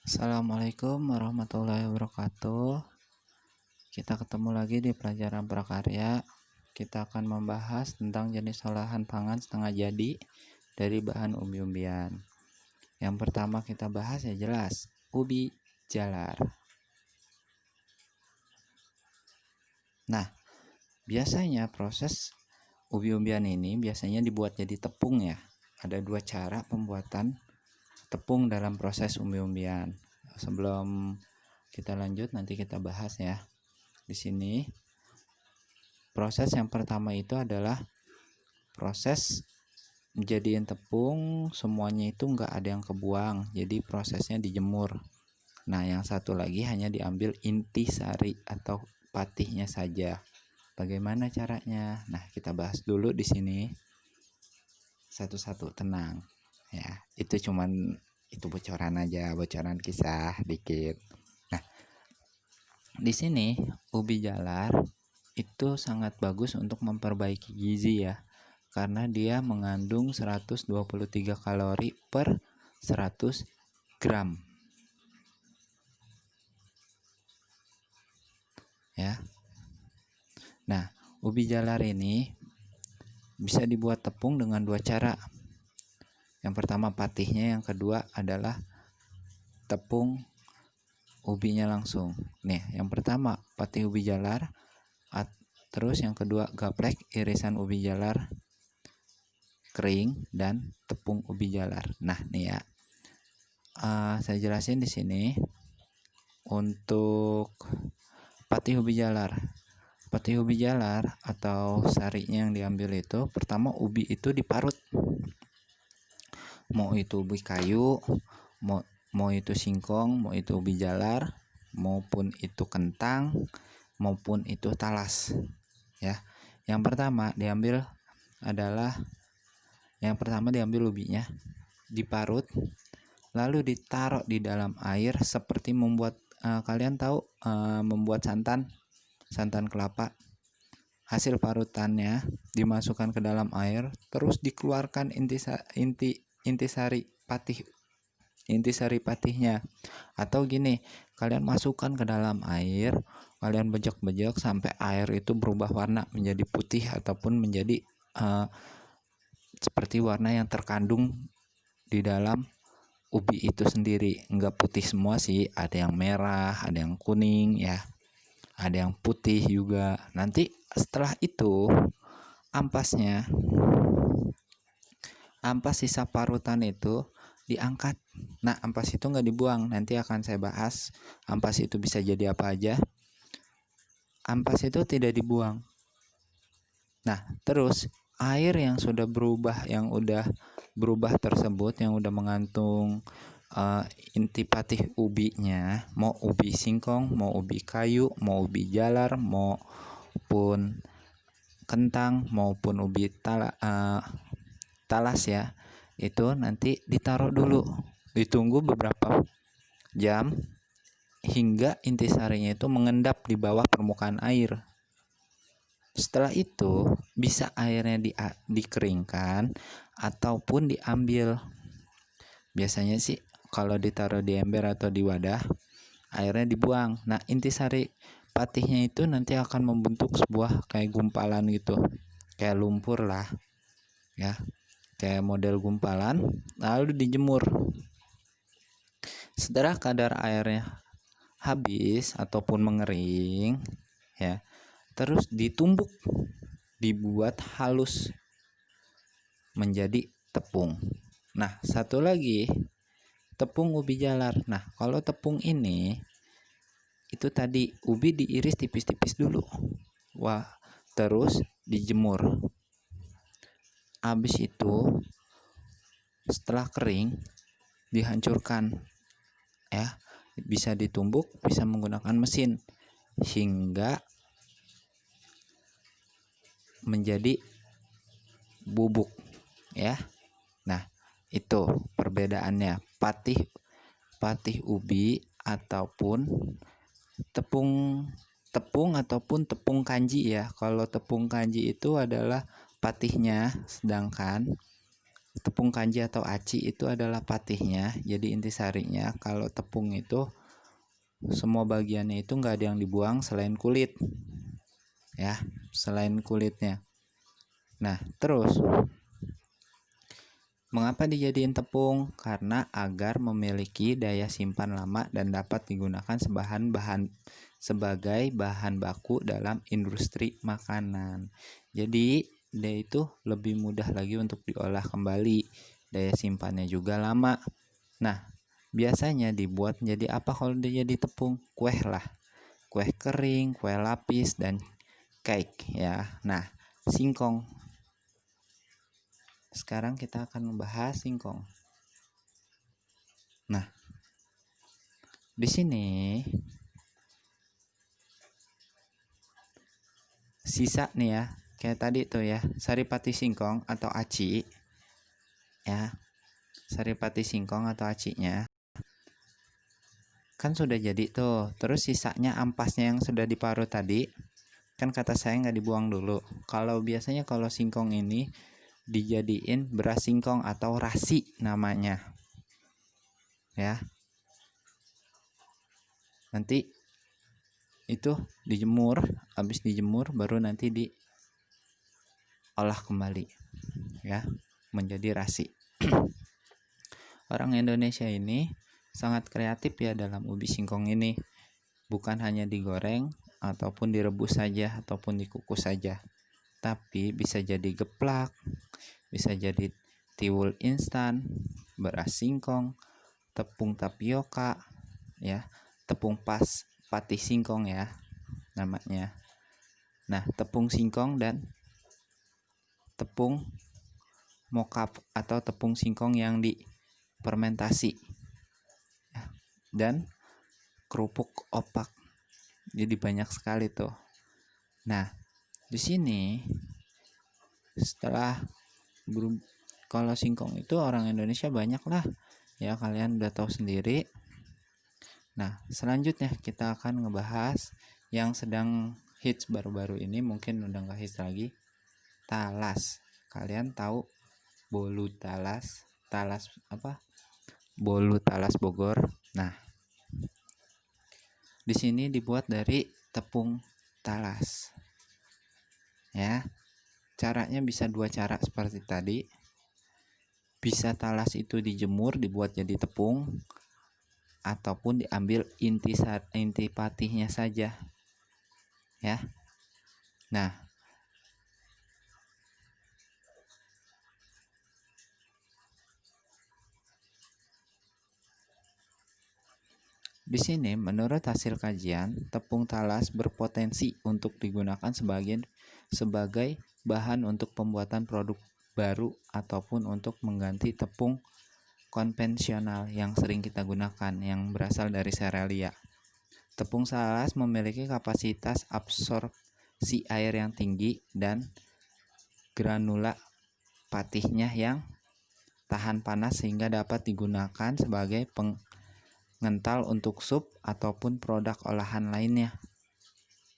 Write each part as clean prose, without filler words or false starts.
Assalamualaikum warahmatullahi wabarakatuh. Kita ketemu lagi di pelajaran prakarya. Kita akan membahas tentang jenis olahan pangan setengah jadi dari bahan umbi-umbian. Yang pertama kita bahas ya jelas, ubi jalar. Nah, biasanya proses umbi-umbian ini biasanya dibuat jadi tepung ya. Ada dua cara pembuatan tepung dalam proses umbi-umbian. Sebelum kita lanjut nanti kita bahas ya. Di sini proses yang pertama itu adalah proses menjadiin tepung, semuanya itu enggak ada yang kebuang, jadi prosesnya dijemur. Nah, yang satu lagi hanya diambil intisari atau patihnya saja. Bagaimana caranya? Nah, kita bahas dulu di sini satu-satu, tenang ya. Itu bocoran aja, bocoran kisah dikit. Nah, di sini ubi jalar itu sangat bagus untuk memperbaiki gizi ya, karena dia mengandung 123 kalori per 100 gram ya. Nah, ubi jalar ini bisa dibuat tepung dengan dua cara. Yang pertama patihnya, yang kedua adalah tepung ubinya langsung. Nih, yang pertama patih ubi jalar, terus yang kedua gaplek irisan ubi jalar kering dan tepung ubi jalar. Nah, nih ya. Saya jelasin di sini untuk patih ubi jalar. Patih ubi jalar atau sarinya yang diambil itu, pertama ubi itu diparut. Mau itu ubi kayu, mau itu singkong, mau itu ubi jalar, maupun itu kentang, maupun itu talas ya. Yang pertama diambil ubinya, diparut, lalu ditaruh di dalam air seperti membuat kalian tahu membuat santan kelapa. Hasil parutannya dimasukkan ke dalam air, terus dikeluarkan intisari patihnya. Atau gini, kalian masukkan ke dalam air, kalian bejek-bejek sampai air itu berubah warna menjadi putih ataupun menjadi seperti warna yang terkandung di dalam ubi itu sendiri. Enggak putih semua sih, ada yang merah, ada yang kuning ya, ada yang putih juga. Nanti setelah itu ampas sisa parutan itu diangkat. Nah, ampas itu nggak dibuang, nanti akan saya bahas ampas itu bisa jadi apa aja. Ampas itu tidak dibuang. Nah, terus air yang sudah berubah tersebut, yang udah mengantung inti patih ubinya, mau ubi singkong, mau ubi kayu, mau ubi jalar, maupun kentang, maupun ubi talas ya, itu nanti ditaruh dulu, ditunggu beberapa jam hingga intisarinya itu mengendap di bawah permukaan air. Setelah itu bisa airnya dikeringkan ataupun diambil. Biasanya sih kalau ditaruh di ember atau di wadah, airnya dibuang. Nah, intisari patihnya itu nanti akan membentuk sebuah kayak gumpalan gitu, kayak lumpur lah ya, kayak model gumpalan, lalu dijemur. Setelah kadar airnya habis ataupun mengering ya, terus ditumbuk, dibuat halus menjadi tepung. Nah, satu lagi tepung ubi jalar. Nah, kalau tepung ini itu tadi ubi diiris tipis-tipis dulu. Wah, terus dijemur. Habis itu setelah kering dihancurkan ya. Bisa ditumbuk, bisa menggunakan mesin hingga menjadi bubuk ya. Nah, itu perbedaannya patih ubi ataupun tepung ataupun tepung kanji ya. Kalau tepung kanji itu adalah patihnya, sedangkan tepung kanji atau aci itu adalah patihnya, jadi intisarinya. Kalau tepung itu semua bagiannya itu nggak ada yang dibuang selain kulit, ya, selain kulitnya. Nah, terus mengapa dijadiin tepung? Karena agar memiliki daya simpan lama dan dapat digunakan sebagai bahan baku dalam industri makanan. Jadi dia itu lebih mudah lagi untuk diolah kembali. Daya simpannya juga lama. Nah, biasanya dibuat menjadi apa kalau dia jadi tepung? Kue lah. Kue kering, kue lapis, dan cake ya. Nah, singkong. Sekarang kita akan membahas singkong. Nah, di sini sisa nih ya, kayak tadi tuh ya, saripati singkong atau aci ya. Saripati singkong atau acinya kan sudah jadi tuh. Terus sisanya ampasnya yang sudah diparut tadi, kan kata saya nggak dibuang dulu. Kalau biasanya kalau singkong ini dijadiin beras singkong atau rasi namanya ya. Nanti itu dijemur, habis dijemur baru nanti diolah kembali ya menjadi rasi. Orang Indonesia ini sangat kreatif ya dalam ubi singkong ini. Bukan hanya digoreng ataupun direbus saja ataupun dikukus saja, tapi bisa jadi geplak, bisa jadi tiwul instan, beras singkong, tepung tapioka ya, tepung patih singkong ya namanya. Nah, tepung singkong dan tepung mokap atau tepung singkong yang difermentasi ya, dan kerupuk opak. Jadi banyak sekali tuh. Nah, di sini setelah kalau singkong itu orang Indonesia banyak lah ya, kalian udah tahu sendiri. Nah, selanjutnya kita akan ngebahas yang sedang hits baru-baru ini, mungkin udah nggak hits lagi, talas. Kalian tahu bolu talas? Talas apa? Bolu talas Bogor. Nah, di sini dibuat dari tepung talas. Ya. Caranya bisa dua cara seperti tadi. Bisa talas itu dijemur dibuat jadi tepung, ataupun diambil inti patihnya saja. Ya. Nah, di sini menurut hasil kajian, tepung talas berpotensi untuk digunakan sebagai bahan untuk pembuatan produk baru ataupun untuk mengganti tepung konvensional yang sering kita gunakan yang berasal dari serealia. Tepung talas memiliki kapasitas absorpsi air yang tinggi dan granula patihnya yang tahan panas sehingga dapat digunakan sebagai pengental untuk sup ataupun produk olahan lainnya.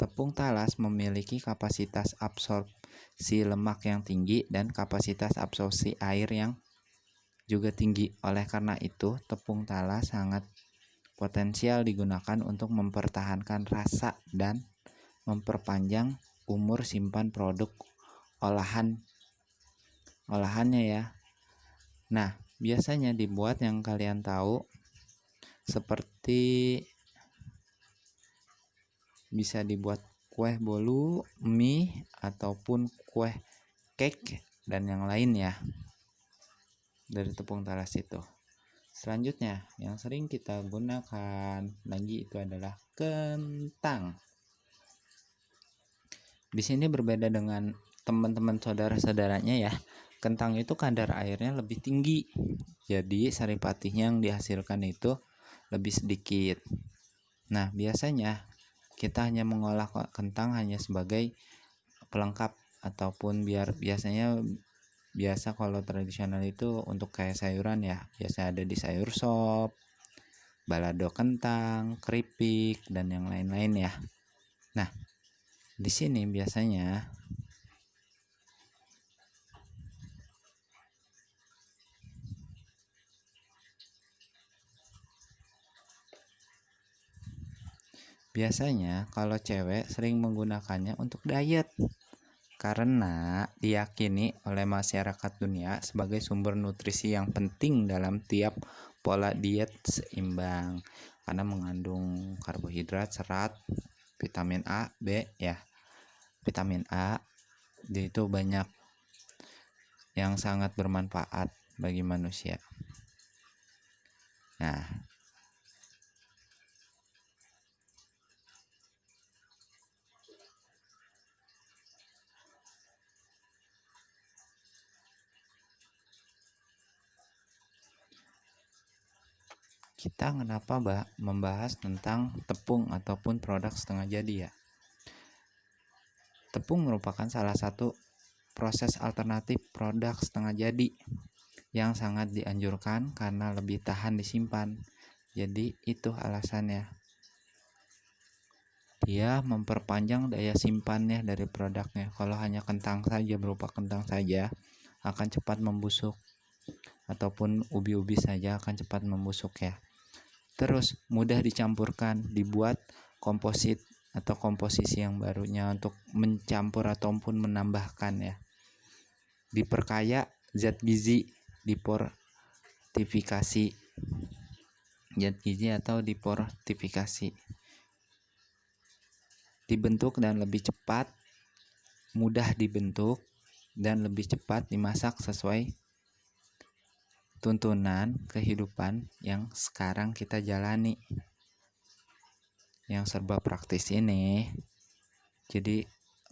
Tepung talas memiliki kapasitas absorpsi lemak yang tinggi dan kapasitas absorpsi air yang juga tinggi. Oleh karena itu, tepung talas sangat potensial digunakan untuk mempertahankan rasa dan memperpanjang umur simpan produk olahannya ya. Nah, biasanya dibuat yang kalian tahu seperti bisa dibuat kue bolu, mie, ataupun kue cake dan yang lain ya dari tepung talas itu. Selanjutnya yang sering kita gunakan lagi itu adalah kentang. Di sini berbeda dengan teman-teman saudara-saudaranya ya. Kentang itu kadar airnya lebih tinggi. Jadi saripatihnya yang dihasilkan itu lebih sedikit. Nah, biasanya kita hanya mengolah kentang hanya sebagai pelengkap ataupun biasa kalau tradisional itu untuk kayak sayuran ya. Biasa ada di sayur sop, balado kentang, keripik dan yang lain-lain ya. Nah, di sini biasanya Biasanya kalau cewek sering menggunakannya untuk diet karena diyakini oleh masyarakat dunia sebagai sumber nutrisi yang penting dalam tiap pola diet seimbang, karena mengandung karbohidrat, serat, vitamin A, B ya. Vitamin A itu banyak yang sangat bermanfaat bagi manusia. Nah, kita kenapa membahas tentang tepung ataupun produk setengah jadi ya? Tepung merupakan salah satu proses alternatif produk setengah jadi yang sangat dianjurkan karena lebih tahan disimpan. Jadi itu alasannya. Dia memperpanjang daya simpannya dari produknya. Kalau hanya kentang saja, berupa kentang saja, akan cepat membusuk. Ataupun ubi-ubi saja akan cepat membusuk ya. Terus mudah dicampurkan, dibuat komposit atau komposisi yang barunya untuk mencampur ataupun menambahkan ya. Diperkaya zat gizi, diportifikasi zat gizi atau diportifikasi. Dibentuk dan lebih cepat, mudah dibentuk dan lebih cepat dimasak sesuai tuntunan kehidupan yang sekarang kita jalani, yang serba praktis ini. Jadi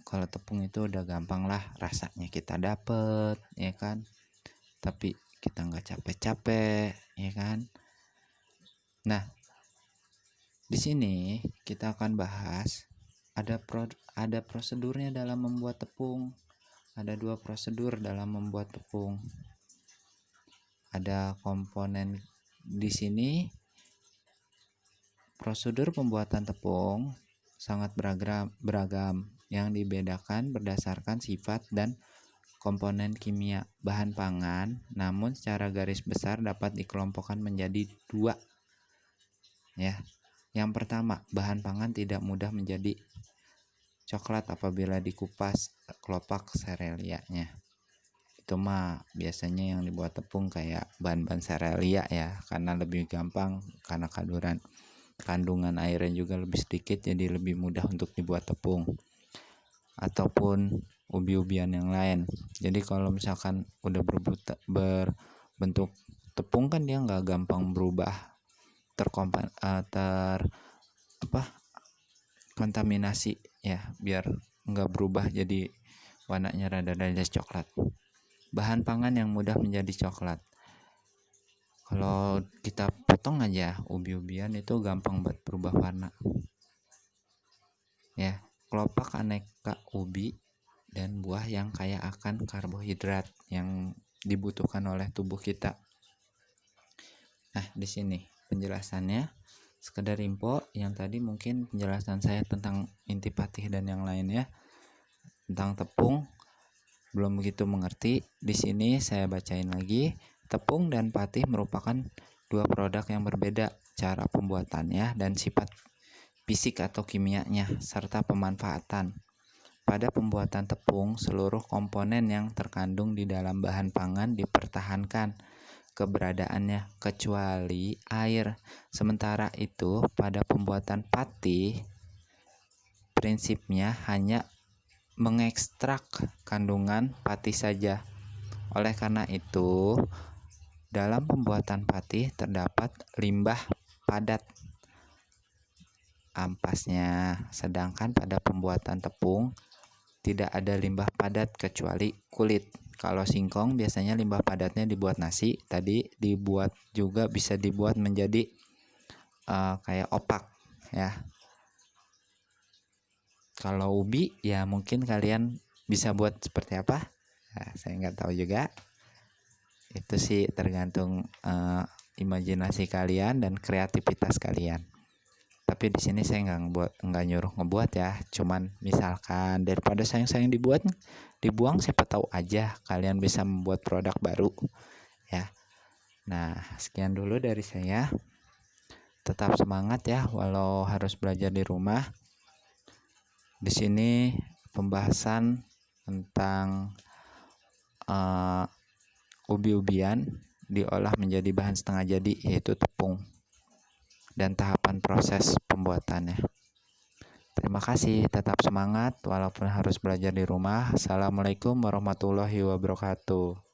kalau tepung itu udah gampang lah, rasanya kita dapet ya kan, tapi kita nggak capek-capek ya kan. Nah, di sini kita akan bahas ada prosedurnya dalam membuat tepung. Ada 2 prosedur dalam membuat tepung. Ada komponen di sini. Prosedur pembuatan tepung sangat beragam yang dibedakan berdasarkan sifat dan komponen kimia bahan pangan, namun secara garis besar dapat dikelompokkan menjadi 2 ya. Yang pertama, bahan pangan tidak mudah menjadi coklat apabila dikupas kelopak serelianya. Itu mah biasanya yang dibuat tepung kayak bahan-bahan serelia ya, karena lebih gampang, karena kandungan airnya juga lebih sedikit, jadi lebih mudah untuk dibuat tepung. Ataupun ubi-ubian yang lain. Jadi kalau misalkan udah berbentuk tepung kan dia nggak gampang berubah, kontaminasi ya, biar nggak berubah jadi warnanya rada-rada coklat. Bahan pangan yang mudah menjadi coklat, kalau kita potong aja ubi-ubian itu gampang buat berubah warna ya. Kelopak aneka ubi dan buah yang kaya akan karbohidrat yang dibutuhkan oleh tubuh kita. Nah, di sini penjelasannya. Sekedar info yang tadi mungkin penjelasan saya tentang inti patih dan yang lainnya tentang tepung belum begitu mengerti. Di sini saya bacain lagi. Tepung dan patih merupakan 2 produk yang berbeda cara pembuatannya dan sifat fisik atau kimianya serta pemanfaatan. Pada pembuatan tepung, seluruh komponen yang terkandung di dalam bahan pangan dipertahankan keberadaannya kecuali air. Sementara itu, pada pembuatan patih, prinsipnya hanya mengekstrak kandungan patih saja. Oleh karena itu, dalam pembuatan patih terdapat limbah padat ampasnya, sedangkan pada pembuatan tepung tidak ada limbah padat kecuali kulit. Kalau singkong biasanya limbah padatnya dibuat nasi, tadi bisa dibuat menjadi kayak opak ya. Kalau ubi ya mungkin kalian bisa buat seperti apa? Nah, saya nggak tahu juga. Itu sih tergantung imajinasi kalian dan kreativitas kalian. Tapi di sini saya nggak nyuruh ngebuat ya. Cuman misalkan daripada sayang-sayang dibuang, siapa tahu aja kalian bisa membuat produk baru ya. Nah, sekian dulu dari saya. Tetap semangat ya, walau harus belajar di rumah. Di sini pembahasan tentang ubi-ubian diolah menjadi bahan setengah jadi, yaitu tepung, dan tahapan proses pembuatannya. Terima kasih, tetap semangat walaupun harus belajar di rumah. Assalamualaikum warahmatullahi wabarakatuh.